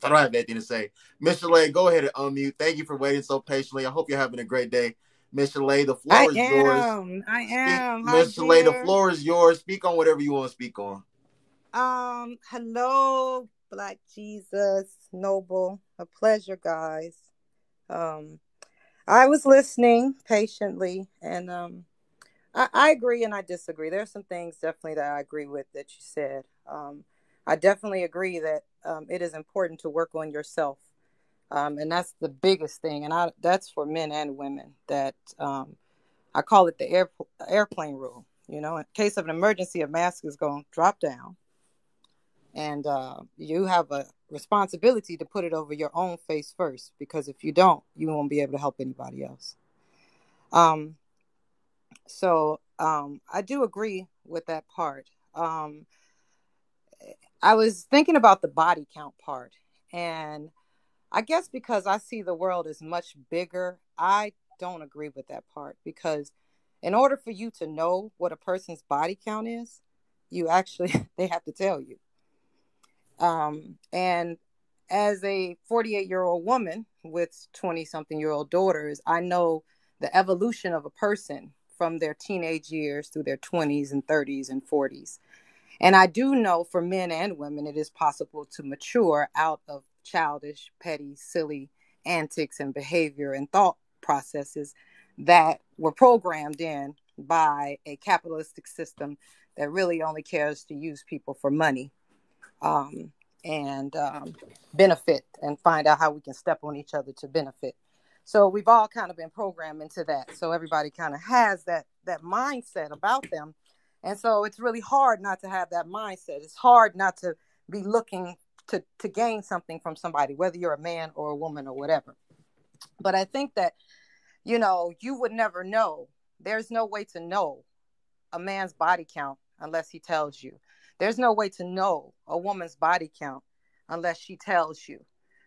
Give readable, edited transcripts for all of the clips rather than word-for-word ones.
I don't have anything to say. Miss Chalet, go ahead and unmute. Thank you for waiting so patiently. I hope you're having a great day. Miss Chalet, the I floor is yours. am. I Speak, am. Hi, Miss Chalet, the dear. floor is yours. Speak on whatever you want to speak on. Hello, Black Jesus, Noble. A pleasure, guys. Um, I was listening patiently, and I agree and I disagree. There's some things definitely that I agree with that you said. I definitely agree that it is important to work on yourself, and that's the biggest thing. And that's for men and women. That I call it the airplane rule. You know, in case of an emergency, a mask is going to drop down, and you have a responsibility to put it over your own face first, because if you don't, you won't be able to help anybody else. Um, so I do agree with that part. I was thinking about the body count part, and I guess because I see the world as much bigger, I don't agree with that part, because in order for you to know what a person's body count is, you actually they have to tell you. And as a 48-year-old woman with 20 something year old daughters, I know the evolution of a person from their teenage years through their 20s and 30s and 40s. And I do know for men and women, it is possible to mature out of childish, petty, silly antics and behavior and thought processes that were programmed in by a capitalistic system that really only cares to use people for money, um, and benefit, and find out how we can step on each other to benefit. So we've all kind of been programmed into that. So everybody kind of has that mindset about them, and so it's really hard not to have that mindset. It's hard not to be looking to gain something from somebody, whether you're a man or a woman or whatever. But I think that, you would never know. There's no way to know a man's body count unless he tells you. There's no way to know a woman's body count unless she tells you.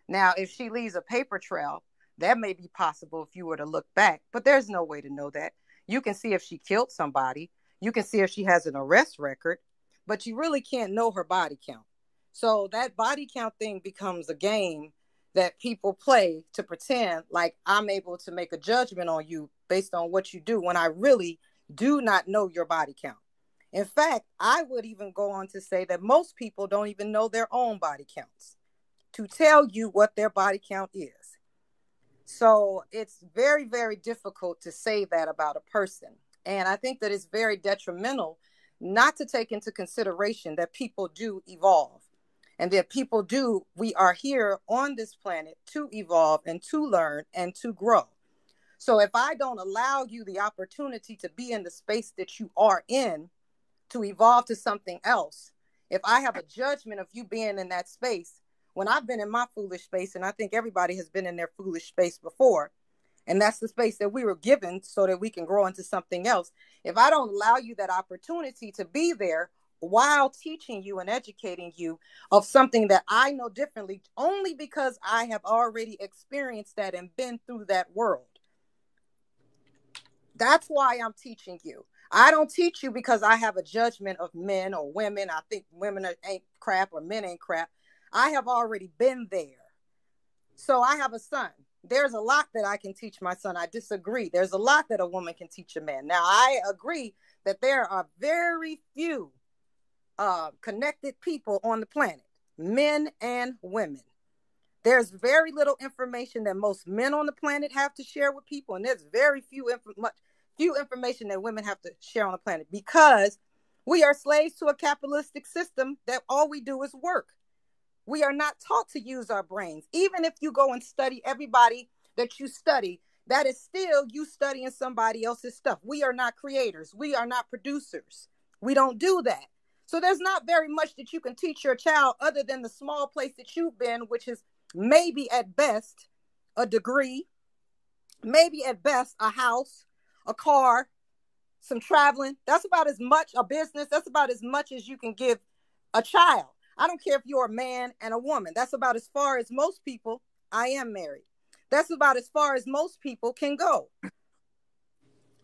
Now, if she leaves a paper trail, that may be possible if you were to look back, but there's no way to know that. You can see if she killed somebody, you can see if she has an arrest record, but you really can't know her body count. So that body count thing becomes a game that people play to pretend like I'm able to make a judgment on you based on what you do, when I really do not know your body count. In fact, I would even go on to say that most people don't even know their own body counts to tell you what their body count is. So it's very, very difficult to say that about a person. And I think that it's very detrimental not to take into consideration that people do evolve, and that we are here on this planet to evolve and to learn and to grow. So if I don't allow you the opportunity to be in the space that you are in, to evolve to something else, if I have a judgment of you being in that space, when I've been in my foolish space, and I think everybody has been in their foolish space before, and that's the space that we were given so that we can grow into something else. If I don't allow you that opportunity to be there while teaching you and educating you of something that I know differently, only because I have already experienced that and been through that world, that's why I'm teaching you. I don't teach you because I have a judgment of men or women. I think women ain't crap or men ain't crap. I have already been there. So I have a son. There's a lot that I can teach my son. I disagree. There's a lot that a woman can teach a man. Now, I agree that there are very few connected people on the planet, men and women. There's very little information that most men on the planet have to share with people, and there's very few information that women have to share on the planet, because we are slaves to a capitalistic system that all we do is work. We are not taught to use our brains. Even if you go and study everybody that you study, that is still you studying somebody else's stuff. We are not creators. We are not producers. We don't do that. So there's not very much that you can teach your child other than the small place that you've been, which is maybe at best a degree, maybe at best a house, a car, some traveling. That's about as much, a business. That's about as much as you can give a child. I don't care if you're a man and a woman. That's about as far as most people. I am married. That's about as far as most people can go.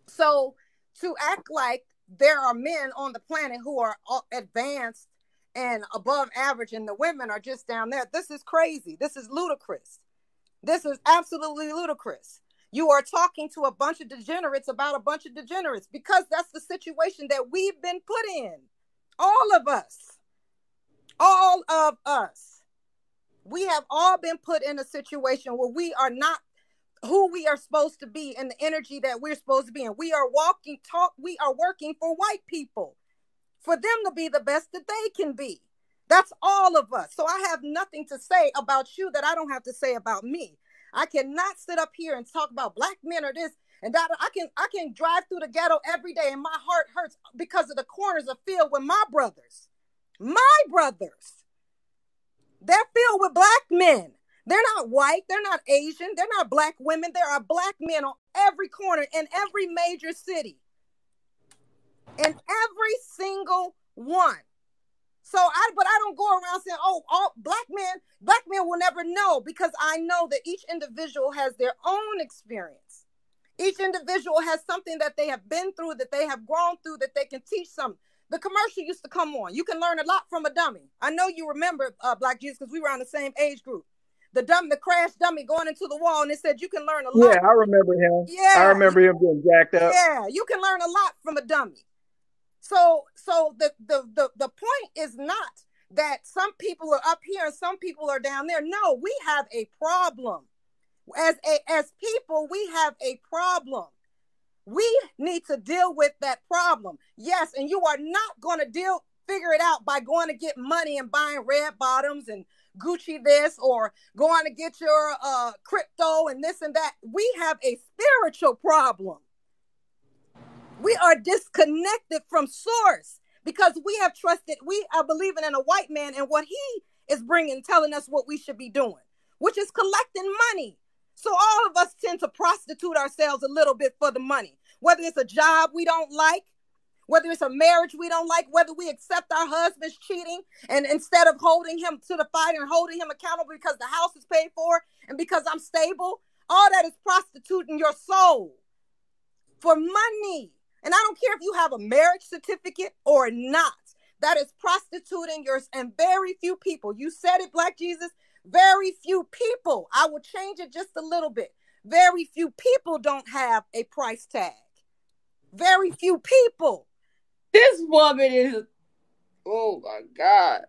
So to act like there are men on the planet who are advanced and above average, and the women are just down there. This is crazy. This is ludicrous. This is absolutely ludicrous. You are talking to a bunch of degenerates about a bunch of degenerates because that's the situation that we've been put in. All of us. All of us. We have all been put in a situation where we are not who we are supposed to be and the energy that we're supposed to be in. We are we are working for white people, for them to be the best that they can be. That's all of us. So I have nothing to say about you that I don't have to say about me. I cannot sit up here and talk about black men or this and that. I can drive through the ghetto every day and my heart hurts because of the corners are filled with my brothers. My brothers. They're filled with black men. They're not white. They're not Asian. They're not black women. There are black men on every corner in every major city. In every single one. But I don't go around saying, oh, all black men will never know, because I know that each individual has their own experience. Each individual has something that they have been through, that they have grown through, that they can teach some. The commercial used to come on. You can learn a lot from a dummy. I know you remember Black Jesus because we were on the same age group. The crash dummy going into the wall, and it said you can learn a lot. Yeah, I remember him. Yeah, I remember him getting jacked up. Yeah, you can learn a lot from a dummy. So the point is not that some people are up here and some people are down there. No, we have a problem. As people, we have a problem. We need to deal with that problem. Yes, and you are not going to figure it out by going to get money and buying red bottoms and Gucci this, or going to get your crypto and this and that. We have a spiritual problem. We are disconnected from source because we are believing in a white man and what he is bringing, telling us what we should be doing, which is collecting money. So all of us tend to prostitute ourselves a little bit for the money, whether it's a job we don't like, whether it's a marriage we don't like, whether we accept our husband's cheating and instead of holding him to the fire and holding him accountable because the house is paid for and because I'm stable, all that is prostituting your soul for money. And I don't care if you have a marriage certificate or not. That is prostituting yours. And very few people, you said it, Black Jesus, very few people, I will change it just a little bit. Very few people don't have a price tag. Very few people. This woman is, oh my God.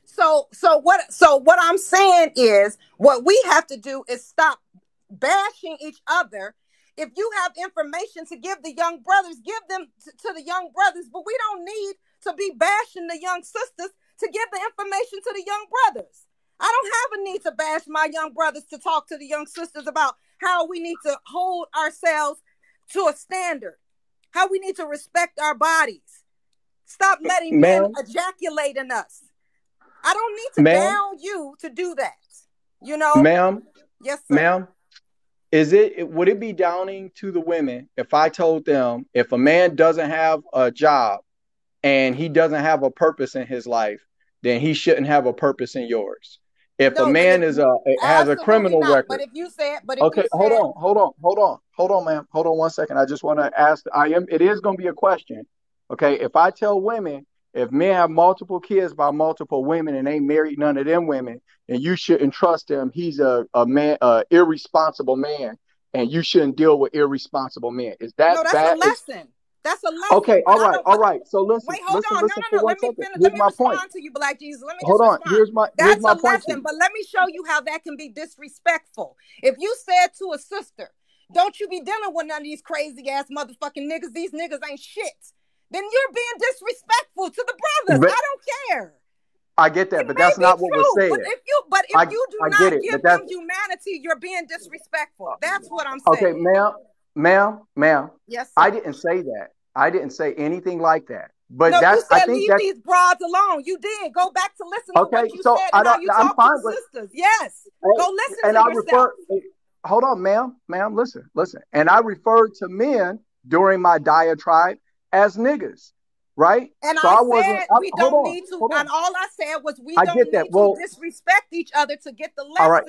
So what I'm saying is, what we have to do is stop bashing each other. If you have information to give the young brothers, give them to the young brothers, but we don't need to be bashing the young sisters to give the information to the young brothers. I don't have a need to bash my young brothers to talk to the young sisters about how we need to hold ourselves to a standard, how we need to respect our bodies. Stop letting men ejaculate in us. I don't need to down you to do that. You know? Ma'am? Yes, sir. Ma'am? Would it be downing to the women if I told them if a man doesn't have a job and he doesn't have a purpose in his life, then he shouldn't have a purpose in yours? If a man has a criminal record. But if you say it, hold on, ma'am. Hold on 1 second. I just want to ask. It is going to be a question. Okay. If I tell women, if men have multiple kids by multiple women and ain't married none of them women, and you shouldn't trust him, he's a irresponsible man, and you shouldn't deal with irresponsible men. Is that no? That's bad? a lesson. That's a lesson. Okay, all right. So listen. Wait, hold on. Listen No. Let me finish. Let me respond to you, Black Jesus. Let me hold on. Respond. Here's my point. That's a lesson, but let me show you how that can be disrespectful. If you said to a sister, "Don't you be dealing with none of these crazy ass motherfucking niggas. These niggas ain't shit." Then you're being disrespectful to the brothers. I don't care. I get that, but that's not what was said. But if you do not give them humanity, you're being disrespectful. That's what I'm saying. Okay, ma'am. Yes, sir. I didn't say that. I didn't say anything like that. But no, that's, you said I think leave these broads alone. You did. Go back to listen to what you said and how you talk to the sisters. Yes. Go listen to yourself. Hold on, ma'am, listen. And I referred to men during my diatribe as niggas. Right? And so I said we don't need to, and all I said was we don't need to disrespect each other to get the lesson. Right.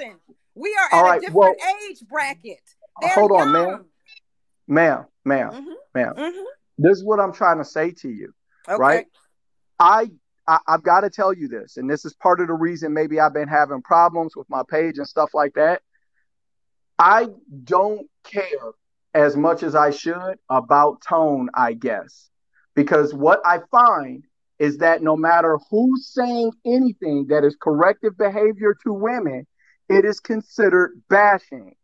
We are at a different age bracket. They're hold on, young. ma'am. This is what I'm trying to say to you, Okay. right? I, I've got to tell you this, and this is part of the reason maybe I've been having problems with my page and stuff like that. I don't care as much as I should about tone, I guess, because what I find is that no matter who's saying anything that is corrective behavior to women, it is considered bashing.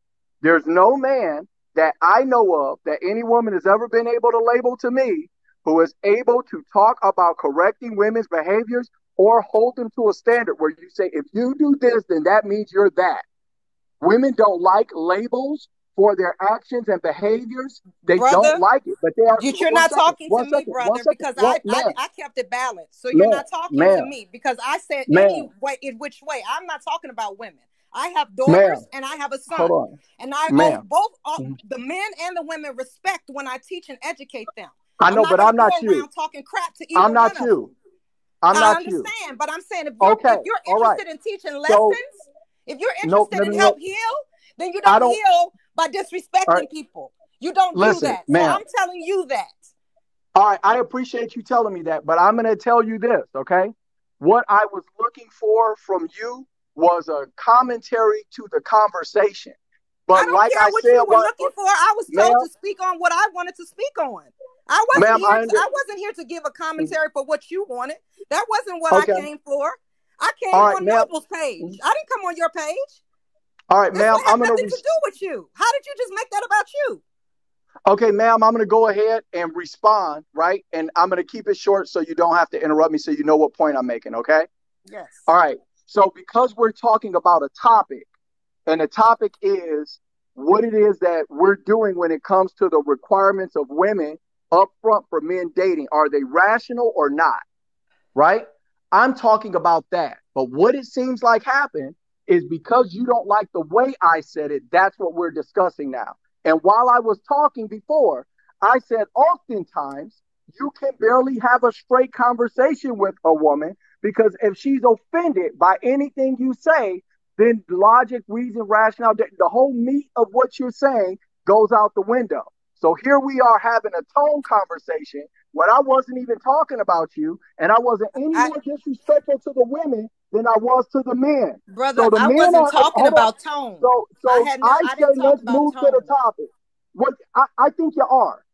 There's no man that I know of that any woman has ever been able to label to me who is able to talk about correcting women's behaviors or hold them to a standard where you say, if you do this, then that means you're that. Women don't like labels for their actions and behaviors. They don't Brother, like it, but they are. you're not talking to me, One brother, second, because one, ma'am, I kept it balanced. So you're ma'am, not talking to ma'am, me because I said any ma'am, way, in which way. I'm not talking about women. I have daughters ma'am. and I have a Hold son, on, and I owe ma'am. both the men and the women respect when I teach and educate them. I I'm know, not but going to I'm go not you. around talking crap to either I'm one not of them. you. I'm I not you. understand, but I'm saying Okay, if you're all right. interested in teaching So, lessons, if you're no, interested no, in no, no. help heal, then you I don't don't. heal by All right, disrespecting people. You don't do listen, that. So ma'am. I'm telling you that. All right, I appreciate you telling me that, but I'm going to tell you this, okay? What I was looking for from you was a commentary to the conversation. I But don't like care I what said, you were looking for. I was ma'am, told to speak on what I wanted to speak on. I wasn't ma'am, here to I wasn't here to give a commentary for what you wanted. That wasn't what I okay, came for. I came all right, on ma'am, Noble's page. I didn't come on your page. all right, This ma'am, one had I'm going nothing to, to do with you. How did you just make that about you? okay, ma'am, I'm going to go ahead and respond, right? And I'm going to keep it short so you don't have to interrupt me so you know what point I'm making, okay? Yes. All right, so because we're talking about a topic, and the topic is what it is that we're doing when it comes to the requirements of women up front for men dating. Are they rational or not? Right? I'm talking about that. But what it seems like happened is because you don't like the way I said it, that's what we're discussing now. And while I was talking before, I said oftentimes you can barely have a straight conversation with a woman because if she's offended by anything you say, then logic, reason, rationale, the whole meat of what you're saying goes out the window. So here we are having a tone conversation when I wasn't even talking about you, and I wasn't any more disrespectful to the women than I was to the men. Brother, So the I men wasn't are, talking hold on. about tone. I I say didn't talk let's about move to the tone. topic. What I think you are.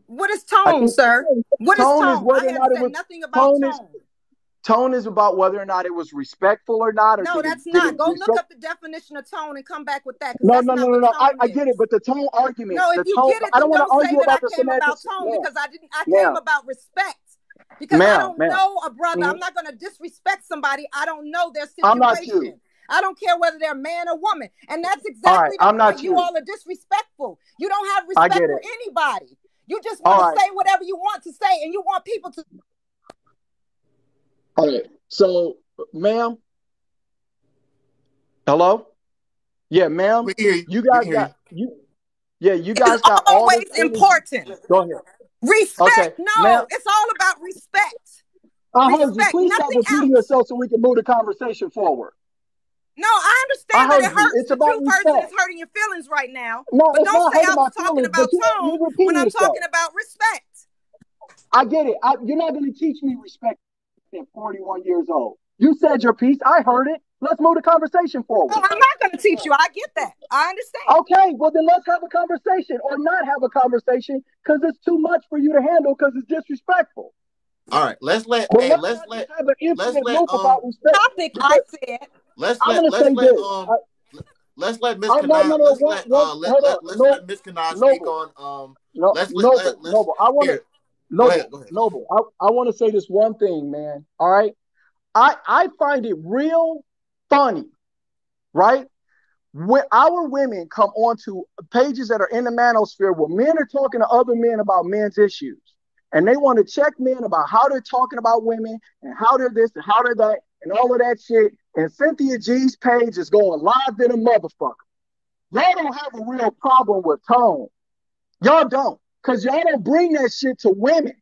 What is I tone, think sir? What is tone is tone? I whether or haven't not it said was nothing about tone is tone. tone is about whether or not it was respectful or not, or No, did it that's not. Go look respect? up the definition of tone and come back with that, because No, that's no, no, not no, what no. tone I get it, is. but the tone argument, No, if the you tone. get it, I then don't want don't to say argue that I about the came about semantics, tone, ma'am, because I didn't. I came ma'am, about respect. Because I ma'am, don't ma'am. know a brother. Mhm. I'm not going to disrespect somebody. I don't know their I'm not you. situation. I don't care whether they're man or woman. And that's All right, exactly the I'm point. not You you. all are disrespectful. You don't have I respect get for it. anybody. You just want All to right, say whatever you want to say, and you want people to. all right. So, ma'am, hello. Yeah, ma'am. We can hear you. You We guys can hear you. got you. Yeah, you It's guys got all this always energy. important. Go ahead. Okay, Respect. ma'am. No, it's all about respect. I heard you. Respect. Please stop Nothing repeating else. yourself so we can move the conversation forward. No, I I understand that heard it you. hurts. It's The about truth hurts and respect. it's hurting your feelings right now. No, But it's don't not say hurting I my was talking feelings, but about you're tone when repeating I'm yourself. talking about respect. I get it. You're not going to teach me respect at 41 years old. You said your piece. I heard it. Let's move the conversation Oh, forward. I'm not going to teach you. I get that. I understand. Okay, well then let's have a conversation or not have a conversation because it's too much for you to handle because it's disrespectful. All right, let's let But hey, let's not just have an let's infinite let loop about respect Topic, I because said. I'm going to say this. let's let Miss No, no, Kanai no, hold on. let's No, let Miss Kanai speak Noble, on no, Noble, let's Noble. I want to, here. Go ahead, Noble, go ahead. Noble. I want to say this one thing, man. All right. I find it real funny, right? When our women come onto pages that are in the manosphere where men are talking to other men about men's issues, and they want to check men about how they're talking about women and how they're this and how they're that and all of that shit. And Cynthia G's page is going live than a motherfucker. Y'all don't have a real problem with tone. Y'all don't, because y'all don't bring that shit to women.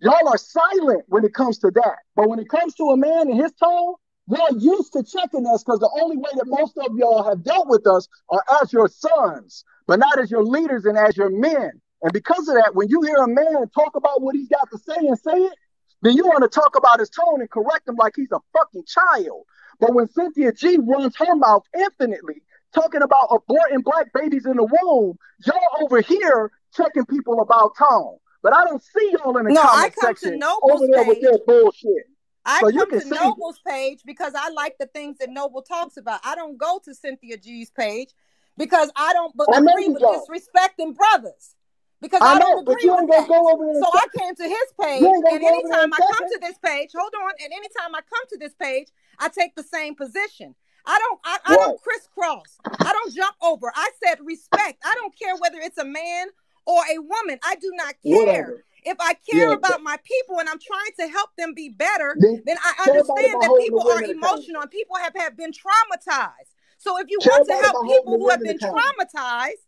Y'all are silent when it comes to that. But when it comes to a man and his tone, y'all used to checking us because the only way that most of y'all have dealt with us are as your sons, but not as your leaders and as your men. And because of that, when you hear a man talk about what he's got to say and say it, then you want to talk about his tone and correct him like he's a fucking child. But when Cynthia G runs her mouth infinitely, talking about aborting black babies in the womb, y'all over here checking people about tone. But I don't see y'all in the comment section over there with their bullshit. I come to Noble's page because I like the things that Noble talks about. I don't go to Cynthia G's page because I don't agree with disrespecting brothers. Because I don't agree with that. So I came to his page, and anytime I come to this page, and anytime I come to this page, I take the same position. I don't crisscross. I don't jump over. I said respect. I don't care whether it's a man or a woman. I do not care. Whatever. If I care about my people and I'm trying to help them be better, then I understand that people are emotional and people have been traumatized. So if you want to help people who have been traumatized,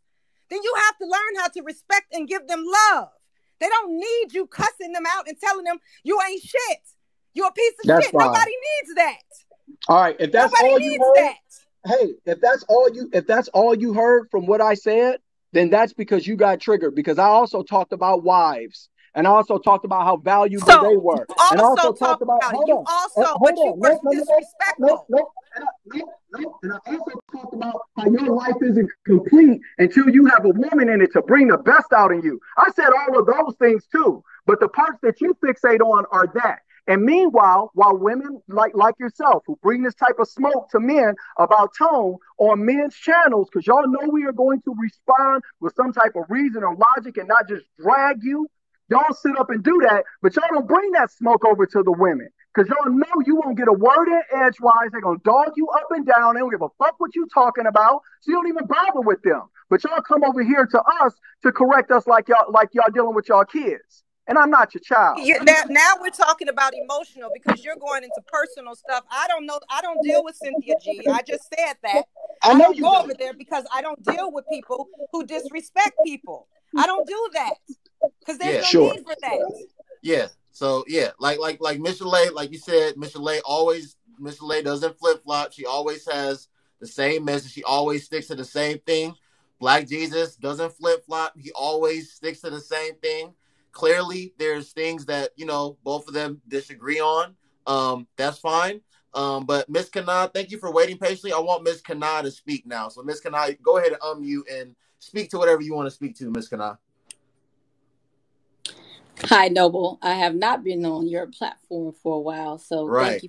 then you have to learn how to respect and give them love. They don't need you cussing them out and telling them you ain't shit. You're a piece of shit. Fine. Nobody needs that. All right, if that's all you heard, hey, if that's all you heard from what I said, then that's because you got triggered. Because I also talked about wives. And I also talked about how valuable they were. And I also talked about you were disrespectful. And I also talked about how your life isn't complete until you have a woman in it to bring the best out in you. I said all of those things too, but the parts that you fixate on are that. And meanwhile, while women like yourself who bring this type of smoke to men about tone on men's channels, because y'all know we are going to respond with some type of reason or logic and not just drag you. Y'all sit up and do that, but y'all don't bring that smoke over to the women. Because y'all know you won't get a word in edgewise. They're going to dog you up and down. They don't give a fuck what you talking about. So you don't even bother with them. But y'all come over here to us to correct us like y'all dealing with y'all kids. And I'm not your child. Now we're talking about emotional because you're going into personal stuff. I don't know. I don't deal with Cynthia G. I just said that. I don't go over there because I don't deal with people who disrespect people. I don't do that because there's no need for that. Yeah. So like Miss Chalet, like you said, Miss Chalet doesn't flip flop. She always has the same message. She always sticks to the same thing. Black Jesus doesn't flip flop. He always sticks to the same thing. Clearly, there's things that both of them disagree on. That's fine. But Miss Kana, thank you for waiting patiently. I want Miss Kana to speak now. So Miss Kana, go ahead and unmute and speak to whatever you want to speak to, Miss Kana. Hi, Noble. I have not been on your platform for a while, so thank you